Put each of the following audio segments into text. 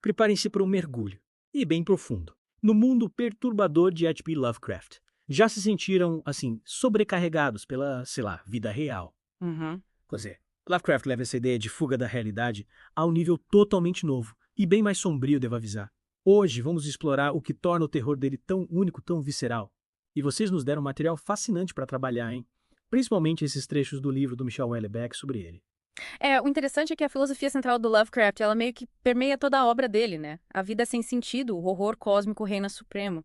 Preparem-se para um mergulho, e bem profundo, no mundo perturbador de H.P. Lovecraft. Já se sentiram, assim, sobrecarregados pela, sei lá, vida real? Uhum. Quer dizer, Lovecraft leva essa ideia de fuga da realidade a um nível totalmente novo e bem mais sombrio, devo avisar. Hoje vamos explorar o que torna o terror dele tão único, tão visceral. E vocês nos deram material fascinante para trabalhar, hein? Principalmente esses trechos do livro do Michel Houellebecq sobre ele. O interessante é que a filosofia central do Lovecraft, ela meio que permeia toda a obra dele, né? A vida sem sentido, o horror cósmico reina supremo.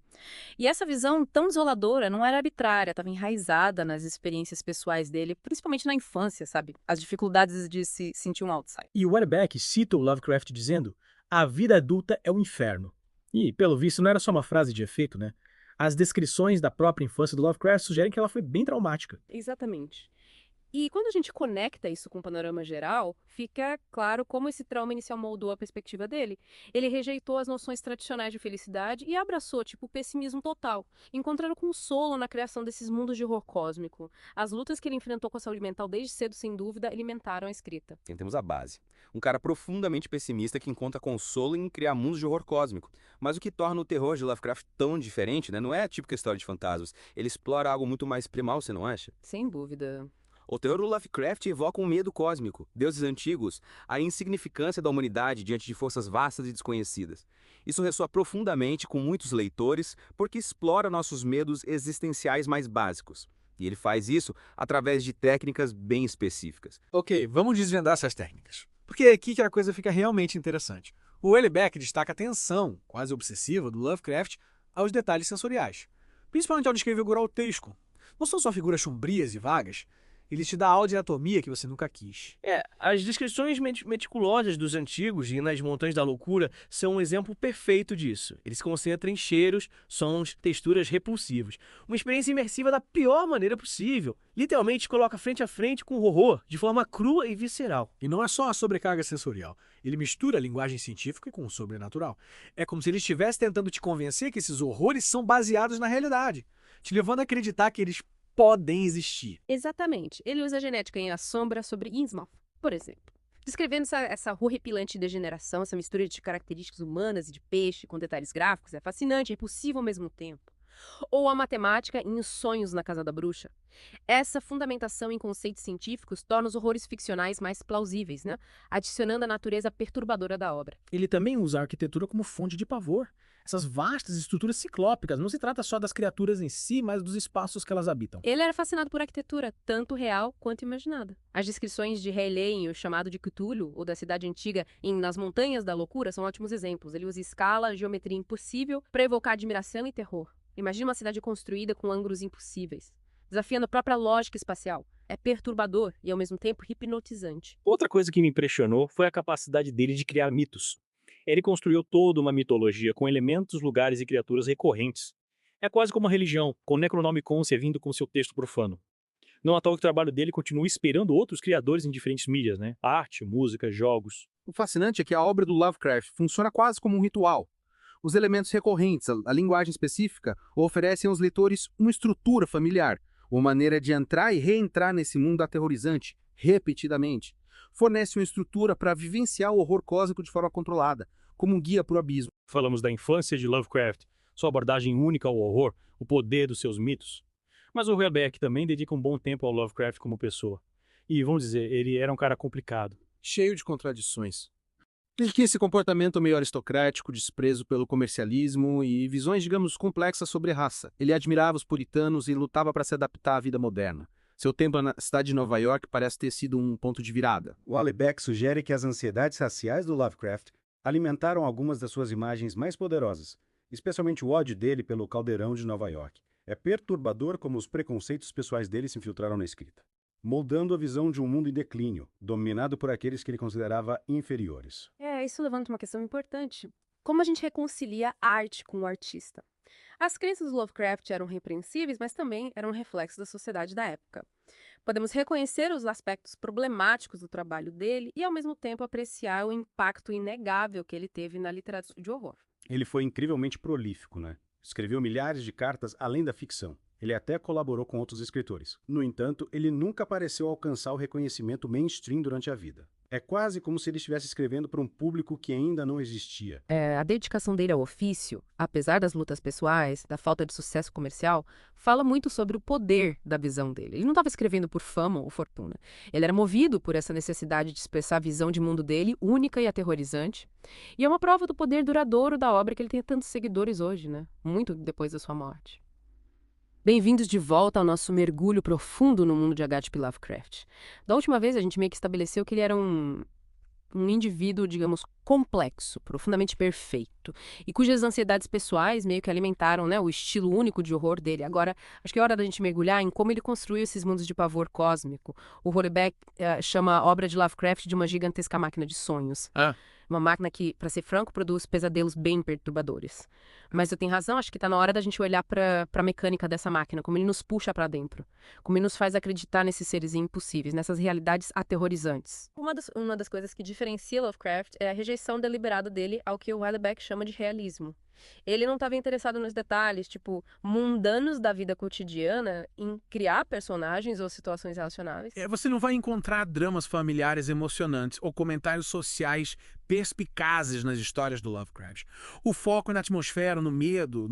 E essa visão tão desoladora não era arbitrária, estava enraizada nas experiências pessoais dele, principalmente na infância, sabe? As dificuldades de se sentir um outsider. E o Houellebecq cita o Lovecraft dizendo: "A vida adulta é o inferno." E, pelo visto, não era só uma frase de efeito, né? As descrições da própria infância do Lovecraft sugerem que ela foi bem traumática. Exatamente. E quando a gente conecta isso com o panorama geral, fica claro como esse trauma inicial moldou a perspectiva dele. Ele rejeitou as noções tradicionais de felicidade e abraçou, tipo, o pessimismo total, encontrando consolo na criação desses mundos de horror cósmico. As lutas que ele enfrentou com a saúde mental desde cedo, sem dúvida, alimentaram a escrita. Temos a base. Um cara profundamente pessimista que encontra consolo em criar mundos de horror cósmico. Mas o que torna o terror de Lovecraft tão diferente, né? Não é a típica história de fantasmas. Ele explora algo muito mais primal, você não acha? Sem dúvida. O terror do Lovecraft evoca um medo cósmico, deuses antigos, a insignificância da humanidade diante de forças vastas e desconhecidas. Isso ressoa profundamente com muitos leitores porque explora nossos medos existenciais mais básicos. E ele faz isso através de técnicas bem específicas. Ok, vamos desvendar essas técnicas. Porque é aqui que a coisa fica realmente interessante. O Houellebecq destaca a atenção, quase obsessiva, do Lovecraft aos detalhes sensoriais, principalmente ao descrever o grotesco. Não são só figuras sombrias e vagas, ele te dá a aula de anatomia que você nunca quis. As descrições meticulosas dos antigos e nas Montanhas da Loucura são um exemplo perfeito disso. Eles concentram em cheiros, sons, texturas repulsivos. Uma experiência imersiva da pior maneira possível. Literalmente coloca frente a frente com o horror, de forma crua e visceral. E não é só a sobrecarga sensorial. Ele mistura a linguagem científica com o sobrenatural. É como se ele estivesse tentando te convencer que esses horrores são baseados na realidade, te levando a acreditar que eles podem existir. Exatamente. Ele usa a genética em A Sombra sobre Innsmouth, por exemplo. Descrevendo essa horripilante degeneração, essa mistura de características humanas e de peixe com detalhes gráficos, é fascinante, é repulsivo ao mesmo tempo. Ou a matemática em Os Sonhos na Casa da Bruxa. Essa fundamentação em conceitos científicos torna os horrores ficcionais mais plausíveis, né? Adicionando a natureza perturbadora da obra. Ele também usa a arquitetura como fonte de pavor. Essas vastas estruturas ciclópicas, não se trata só das criaturas em si, mas dos espaços que elas habitam. Ele era fascinado por arquitetura, tanto real quanto imaginada. As descrições de R'lyeh em O Chamado de Cthulhu, ou da Cidade Antiga em Nas Montanhas da Loucura, são ótimos exemplos. Ele usa escala, geometria impossível para evocar admiração e terror. Imagina uma cidade construída com ângulos impossíveis, desafiando a própria lógica espacial. É perturbador e, ao mesmo tempo, hipnotizante. Outra coisa que me impressionou foi a capacidade dele de criar mitos. Ele construiu toda uma mitologia com elementos, lugares e criaturas recorrentes. É quase como uma religião, com o Necronomicon servindo como seu texto profano. Não à toa que o trabalho dele continua inspirando outros criadores em diferentes mídias, né? Arte, música, jogos. O fascinante é que a obra do Lovecraft funciona quase como um ritual. Os elementos recorrentes, a linguagem específica, oferecem aos leitores uma estrutura familiar, uma maneira de entrar e reentrar nesse mundo aterrorizante, repetidamente. Fornece uma estrutura para vivenciar o horror cósmico de forma controlada, como um guia para o abismo. Falamos da infância de Lovecraft, sua abordagem única ao horror, o poder dos seus mitos. Mas o Houellebecq também dedica um bom tempo ao Lovecraft como pessoa. E, vamos dizer, ele era um cara complicado. Cheio de contradições. Ele tinha esse comportamento meio aristocrático, desprezo pelo comercialismo e visões, digamos, complexas sobre raça. Ele admirava os puritanos e lutava para se adaptar à vida moderna. Seu tempo na cidade de Nova York parece ter sido um ponto de virada. O Houellebecq sugere que as ansiedades raciais do Lovecraft alimentaram algumas das suas imagens mais poderosas, especialmente o ódio dele pelo caldeirão de Nova York. É perturbador como os preconceitos pessoais dele se infiltraram na escrita, moldando a visão de um mundo em declínio, dominado por aqueles que ele considerava inferiores. Isso levanta uma questão importante. Como a gente reconcilia a arte com o artista? As crenças do Lovecraft eram repreensíveis, mas também eram um reflexo da sociedade da época. Podemos reconhecer os aspectos problemáticos do trabalho dele e, ao mesmo tempo, apreciar o impacto inegável que ele teve na literatura de horror. Ele foi incrivelmente prolífico, né? Escreveu milhares de cartas além da ficção. Ele até colaborou com outros escritores. No entanto, ele nunca pareceu alcançar o reconhecimento mainstream durante a vida. É quase como se ele estivesse escrevendo para um público que ainda não existia. A dedicação dele ao ofício, apesar das lutas pessoais, da falta de sucesso comercial, fala muito sobre o poder da visão dele. Ele não estava escrevendo por fama ou fortuna. Ele era movido por essa necessidade de expressar a visão de mundo dele, única e aterrorizante. E é uma prova do poder duradouro da obra que ele tem tantos seguidores hoje, né? Muito depois da sua morte. Bem-vindos de volta ao nosso mergulho profundo no mundo de H.P. Lovecraft. Da última vez, a gente meio que estabeleceu que ele era um indivíduo, digamos, complexo, profundamente perfeito, e cujas ansiedades pessoais meio que alimentaram, né, o estilo único de horror dele. Agora, acho que é hora da gente mergulhar em como ele construiu esses mundos de pavor cósmico. O Houellebecq chama a obra de Lovecraft de uma gigantesca máquina de sonhos. Uma máquina que, para ser franco, produz pesadelos bem perturbadores. Mas eu tenho razão, acho que está na hora da gente olhar para a mecânica dessa máquina, como ele nos puxa para dentro, como ele nos faz acreditar nesses seres impossíveis, nessas realidades aterrorizantes. Uma das coisas que diferencia Lovecraft é a rejeição deliberada dele ao que o Houellebecq chama de realismo. Ele não estava interessado nos detalhes, tipo, mundanos da vida cotidiana, em criar personagens ou situações relacionáveis. Você não vai encontrar dramas familiares emocionantes ou comentários sociais perspicazes nas histórias do Lovecraft. O foco é na atmosfera, no medo,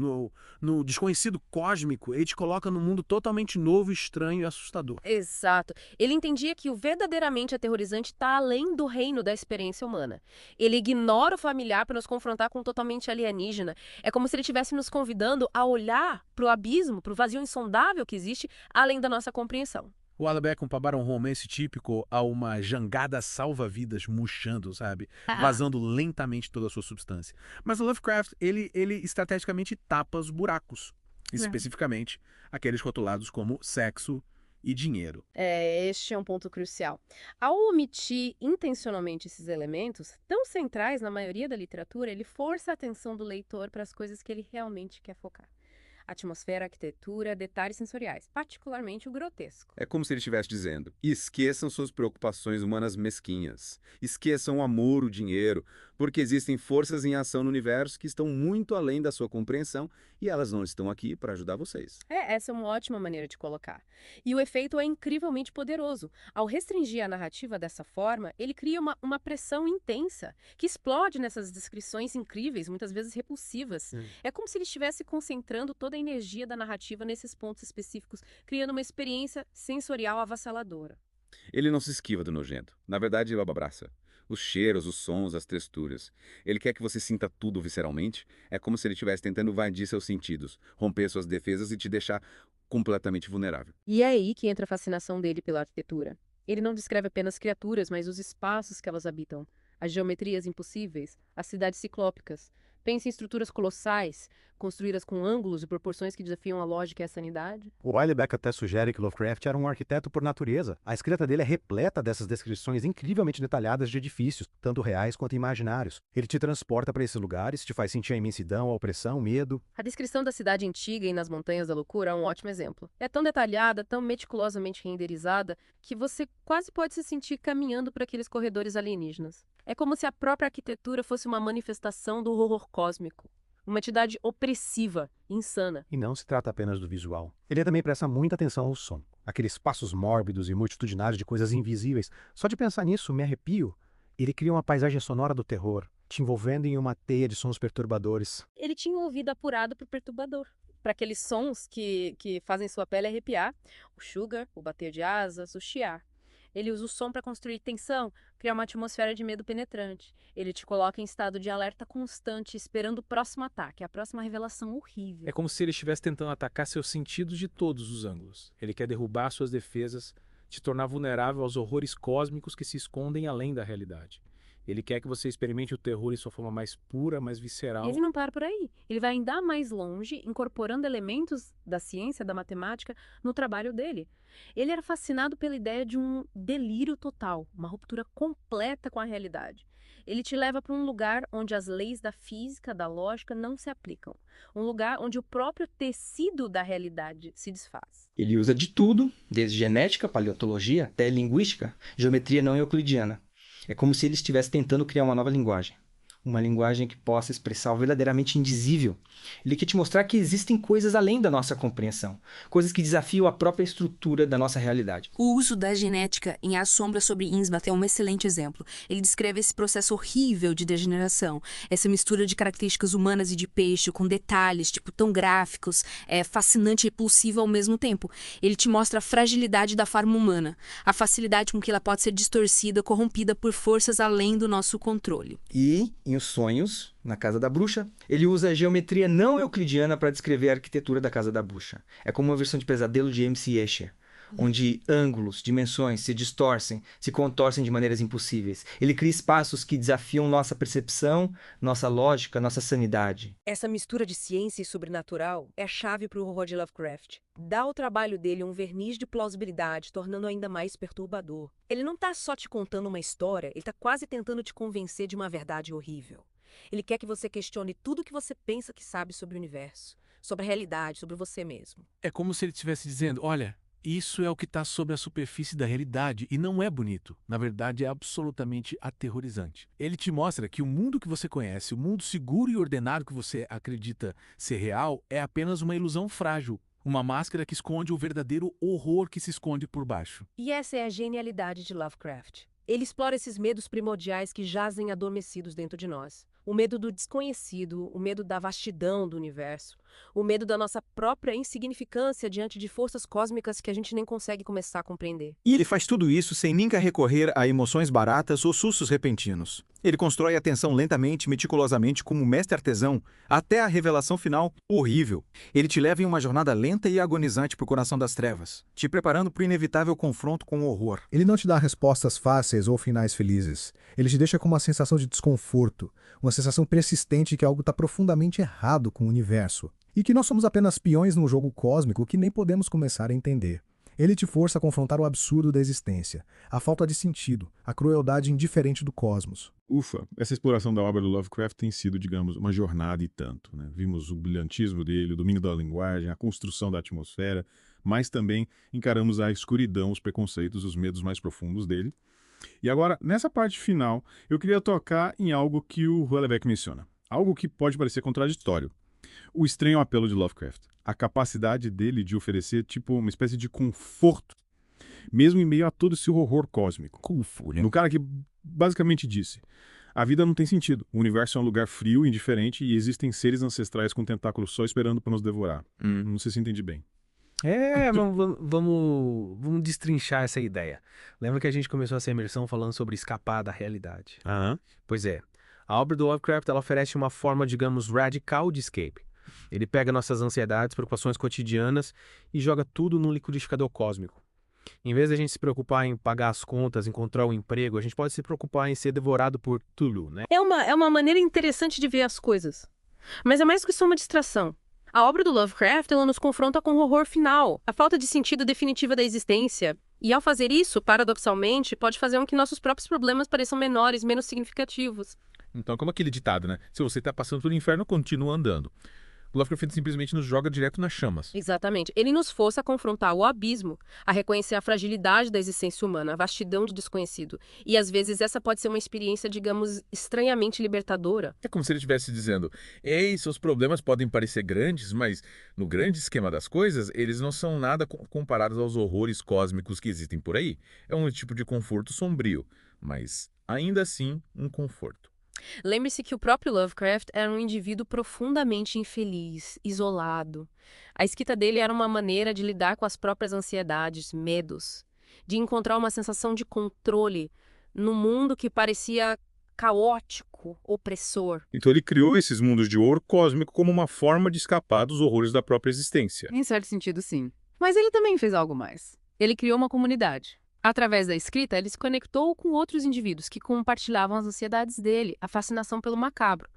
no desconhecido cósmico. Ele te coloca num mundo totalmente novo, estranho e assustador. Exato. Ele entendia que o verdadeiramente aterrorizante está além do reino da experiência humana. Ele ignora o familiar para nos confrontar com o totalmente alienígena. É como se ele estivesse nos convidando a olhar para o abismo, para o vazio insondável que existe além da nossa compreensão. O Houellebecq compara um romance típico a uma jangada salva-vidas murchando, sabe? Vazando lentamente toda a sua substância. Mas o Lovecraft, ele estrategicamente tapa os buracos. Especificamente, aqueles rotulados como sexo e dinheiro. Este é um ponto crucial. Ao omitir intencionalmente esses elementos, tão centrais na maioria da literatura, ele força a atenção do leitor para as coisas que ele realmente quer focar. Atmosfera, arquitetura, detalhes sensoriais, particularmente o grotesco. É como se ele estivesse dizendo: esqueçam suas preocupações humanas mesquinhas. Esqueçam o amor, o dinheiro, porque existem forças em ação no universo que estão muito além da sua compreensão e elas não estão aqui para ajudar vocês. Essa é uma ótima maneira de colocar. E o efeito é incrivelmente poderoso. Ao restringir a narrativa dessa forma, ele cria uma pressão intensa, que explode nessas descrições incríveis, muitas vezes repulsivas. É como se ele estivesse concentrando toda a energia da narrativa nesses pontos específicos, criando uma experiência sensorial avassaladora. Ele não se esquiva do nojento. Na verdade, ele abraça. Os cheiros, os sons, as texturas. Ele quer que você sinta tudo visceralmente. É como se ele estivesse tentando invadir seus sentidos, romper suas defesas e te deixar completamente vulnerável. E é aí que entra a fascinação dele pela arquitetura. Ele não descreve apenas criaturas, mas os espaços que elas habitam, as geometrias impossíveis, as cidades ciclópicas. Pense em estruturas colossais, construídas com ângulos e proporções que desafiam a lógica e a sanidade. O Houellebecq até sugere que Lovecraft era um arquiteto por natureza. A escrita dele é repleta dessas descrições incrivelmente detalhadas de edifícios, tanto reais quanto imaginários. Ele te transporta para esses lugares, te faz sentir a imensidão, a opressão, o medo. A descrição da cidade antiga e nas montanhas da loucura é um ótimo exemplo. É tão detalhada, tão meticulosamente renderizada, que você quase pode se sentir caminhando por aqueles corredores alienígenas. É como se a própria arquitetura fosse uma manifestação do horror cósmico. Uma entidade opressiva, insana. E não se trata apenas do visual. Ele também presta muita atenção ao som. Aqueles passos mórbidos e multitudinários de coisas invisíveis. Só de pensar nisso, me arrepio. Ele cria uma paisagem sonora do terror, te envolvendo em uma teia de sons perturbadores. Ele tinha um ouvido apurado para o perturbador. Para aqueles sons que fazem sua pele arrepiar. O sugar, o bater de asas, o chiar. Ele usa o som para construir tensão, criar uma atmosfera de medo penetrante. Ele te coloca em estado de alerta constante, esperando o próximo ataque, a próxima revelação horrível. É como se ele estivesse tentando atacar seus sentidos de todos os ângulos. Ele quer derrubar suas defesas, te tornar vulnerável aos horrores cósmicos que se escondem além da realidade. Ele quer que você experimente o terror em sua forma mais pura, mais visceral. Ele não para por aí. Ele vai ainda mais longe, incorporando elementos da ciência, da matemática, no trabalho dele. Ele era fascinado pela ideia de um delírio total, uma ruptura completa com a realidade. Ele te leva para um lugar onde as leis da física, da lógica não se aplicam. Um lugar onde o próprio tecido da realidade se desfaz. Ele usa de tudo, desde genética, paleontologia, até linguística, geometria não euclidiana. É como se ele estivesse tentando criar uma nova linguagem. uma linguagem que possa expressar o verdadeiramente indizível. Ele quer te mostrar que existem coisas além da nossa compreensão, coisas que desafiam a própria estrutura da nossa realidade. O uso da genética em A Sombra sobre Innsmouth é um excelente exemplo. Ele descreve esse processo horrível de degeneração, essa mistura de características humanas e de peixe, com detalhes, tão gráficos, fascinante e repulsivo ao mesmo tempo. Ele te mostra a fragilidade da forma humana, a facilidade com que ela pode ser distorcida, corrompida por forças além do nosso controle. E, em Os Sonhos, na Casa da Bruxa, ele usa a geometria não euclidiana para descrever a arquitetura da Casa da Bruxa. É como uma versão de Pesadelo de M.C. Escher, onde ângulos, dimensões se distorcem, se contorcem de maneiras impossíveis. Ele cria espaços que desafiam nossa percepção, nossa lógica, nossa sanidade. Essa mistura de ciência e sobrenatural é a chave para o horror de Lovecraft. Dá ao trabalho dele um verniz de plausibilidade, tornando ainda mais perturbador. Ele não está só te contando uma história, ele está quase tentando te convencer de uma verdade horrível. Ele quer que você questione tudo o que você pensa que sabe sobre o universo, sobre a realidade, sobre você mesmo. É como se ele estivesse dizendo, olha, isso é o que está sobre a superfície da realidade e não é bonito. Na verdade, é absolutamente aterrorizante. Ele te mostra que o mundo que você conhece, o mundo seguro e ordenado que você acredita ser real, é apenas uma ilusão frágil. Uma máscara que esconde o verdadeiro horror que se esconde por baixo. E essa é a genialidade de Lovecraft. Ele explora esses medos primordiais que jazem adormecidos dentro de nós. O medo do desconhecido, o medo da vastidão do universo, o medo da nossa própria insignificância diante de forças cósmicas que a gente nem consegue começar a compreender. E ele faz tudo isso sem nunca recorrer a emoções baratas ou sustos repentinos. Ele constrói a tensão lentamente, meticulosamente, como um mestre artesão, até a revelação final horrível. Ele te leva em uma jornada lenta e agonizante para o coração das trevas, te preparando para o inevitável confronto com o horror. Ele não te dá respostas fáceis ou finais felizes. Ele te deixa com uma sensação de desconforto, uma sensação persistente que algo está profundamente errado com o universo. E que nós somos apenas peões num jogo cósmico que nem podemos começar a entender. Ele te força a confrontar o absurdo da existência, a falta de sentido, a crueldade indiferente do cosmos. Ufa, essa exploração da obra do Lovecraft tem sido, digamos, uma jornada e tanto, né? Vimos o brilhantismo dele, o domínio da linguagem, a construção da atmosfera, mas também encaramos a escuridão, os preconceitos, os medos mais profundos dele. E agora, nessa parte final, eu queria tocar em algo que o Houellebecq menciona. Algo que pode parecer contraditório. O estranho apelo de Lovecraft. A capacidade dele de oferecer, uma espécie de conforto, mesmo em meio a todo esse horror cósmico. No cara que basicamente disse, a vida não tem sentido, o universo é um lugar frio, indiferente, e existem seres ancestrais com tentáculos só esperando para nos devorar. Não sei se entendi bem. Vamos destrinchar essa ideia. Lembra que a gente começou essa imersão falando sobre escapar da realidade? Pois é. A obra do Lovecraft ela oferece uma forma, digamos, radical de escape. Ele pega nossas ansiedades, preocupações cotidianas e joga tudo num liquidificador cósmico. Em vez de a gente se preocupar em pagar as contas, encontrar um emprego, a gente pode se preocupar em ser devorado por Cthulhu, né? É uma maneira interessante de ver as coisas. Mas é mais do que só uma distração. A obra do Lovecraft ela nos confronta com o horror final, a falta de sentido definitiva da existência. E ao fazer isso, paradoxalmente, pode fazer com que nossos próprios problemas pareçam menores, menos significativos. Então, como aquele ditado, né? Se você está passando pelo inferno, continua andando. O Lovecraft simplesmente nos joga direto nas chamas. Exatamente. Ele nos força a confrontar o abismo, a reconhecer a fragilidade da existência humana, a vastidão do desconhecido. E às vezes essa pode ser uma experiência, digamos, estranhamente libertadora. É como se ele estivesse dizendo, ei, seus problemas podem parecer grandes, mas no grande esquema das coisas, eles não são nada comparados aos horrores cósmicos que existem por aí. É um tipo de conforto sombrio, mas ainda assim um conforto. Lembre-se que o próprio Lovecraft era um indivíduo profundamente infeliz, isolado. A escrita dele era uma maneira de lidar com as próprias ansiedades, medos, de encontrar uma sensação de controle num mundo que parecia caótico, opressor. Então ele criou esses mundos de horror cósmico como uma forma de escapar dos horrores da própria existência. Em certo sentido, sim. Mas ele também fez algo mais. Ele criou uma comunidade. Através da escrita, ele se conectou com outros indivíduos que compartilhavam as ansiedades dele, a fascinação pelo macabro.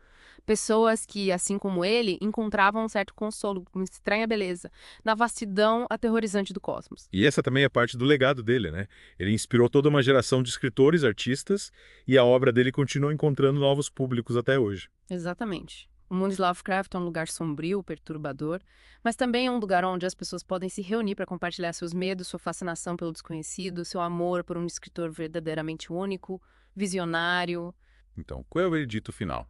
Pessoas que, assim como ele, encontravam um certo consolo, uma estranha beleza, na vastidão aterrorizante do cosmos. E essa também é parte do legado dele, né? Ele inspirou toda uma geração de escritores, artistas, e a obra dele continua encontrando novos públicos até hoje. Exatamente. O mundo de Lovecraft é um lugar sombrio, perturbador, mas também é um lugar onde as pessoas podem se reunir para compartilhar seus medos, sua fascinação pelo desconhecido, seu amor por um escritor verdadeiramente único, visionário. Então, qual é o veredito final?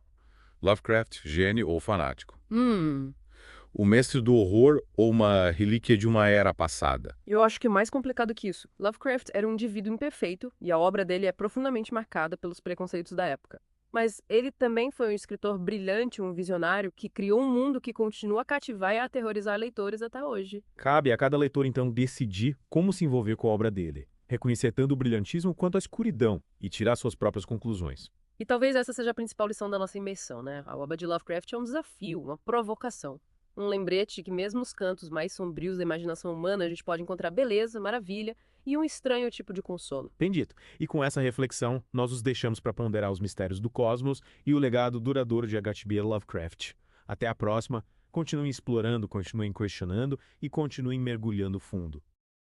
Lovecraft, gênio ou fanático. Hum, O mestre do horror ou uma relíquia de uma era passada. eu acho que mais complicado que isso. Lovecraft era um indivíduo imperfeito e a obra dele é profundamente marcada pelos preconceitos da época. Mas ele também foi um escritor brilhante, um visionário que criou um mundo que continua a cativar e a aterrorizar leitores até hoje. Cabe a cada leitor, então, decidir como se envolver com a obra dele, reconhecer tanto o brilhantismo quanto a escuridão e tirar suas próprias conclusões. E talvez essa seja a principal lição da nossa imersão, né? A obra de Lovecraft é um desafio, uma provocação. Um lembrete de que mesmo nos cantos mais sombrios da imaginação humana a gente pode encontrar beleza, maravilha e um estranho tipo de consolo. Bem dito. E com essa reflexão, nós os deixamos para ponderar os mistérios do cosmos e o legado duradouro de H.P. Lovecraft. Até a próxima. Continuem explorando, continuem questionando e continuem mergulhando fundo.